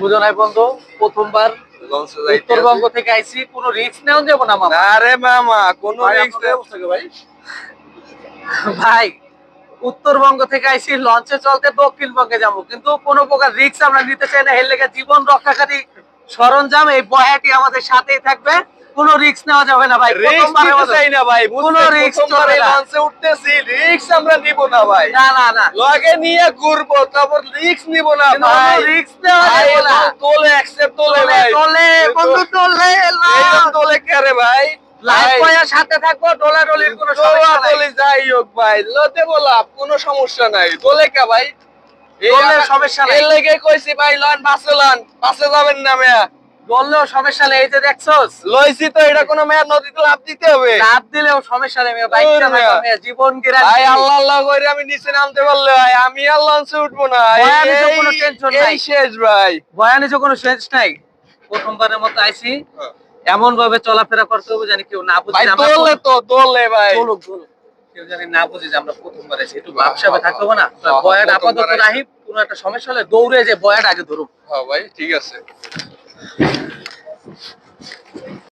বুঝো নাই বন্ধু, প্রথমবার উত্তরবঙ্গ থেকে আইছি, কোনো রিস্ক নেওয়া যাবো না মামা। আরে মামা কোনো রিস্ক ভাই ভাই উত্তরবঙ্গ থেকে আইছি, লঞ্চে চলতে দক্ষিণবঙ্গে যাবো, কিন্তু কোনো প্রকার রিস্ক আমরা নিতে চাই না। এর লেগে জীবন রক্ষাকারী সরঞ্জাম এই বয়াটি আমাদের সাথেই থাকবে, কোনো রিস্ক নেওয়া যাবে না ভাই। রিস্ক নিতে চাই না ভাই, কোনো রিস্ক চলবে না। লঞ্চে উঠতেছি, রিস্ক আমরা নিব না ভাই। না না না, লগে নিয়ে ঘুরবো, তারপর রিস্ক নিব না ভাই। রিস্ক নেওয়া ভাই যাবে না। তোলে অ্যাকসেপ্ট তোলে ভাই, তোলে বন্ধু, তোলে এইরকম তোলে কে ভাই? লাইফ বয়ের সাথে থাকবো, ডলাডলির কোনো সমস্যা নাই। তোলে যাই হোক ভাই, লতে বলা কোনো সমস্যা নাই, তোলে কে ভাই? তোলে সমস্যা নাই। এর লেগে কইছি ভাই লন বাসে যাবেন না মেয়া। বললেও সমস্যা নেই, এই যে দেখছস লইছি তো, এটা কোনো মেয়া নদীতে লাভ দিতে হবে? লাভ দিলেও সমস্যা নেই, বাইক চালাবে জীবন ভাই গ্যারান্টি। আল্লাহ আল্লাহ করে আমি নিচে নামতে পারলে ভাই আমি আর লঞ্চে উঠবো না। ভয়ানিক কোনো টেনশন নাই। এই শেষ ভাই, ভয়ানিক কোনো সেন্স নাই। প্রথমবারের মতো আইছি, এমন ভাবে চলাফেরা করতে হবে জানি কেউ না বুঝে। ভাই আমরা তোলে তো তোলে ভাই, চলুক চলুক, কেউ জানি না বুঝে যে আমরা প্রথমবার আইছি, একটু ভাবসাবে থাকতে হবে না। বয়াট আপাতত রাহি, কোনো একটা সমস্যা হলে দৌড়ে যে বয়াট আগে ধরুক। হ্যাঁ ভাই ঠিক আছে।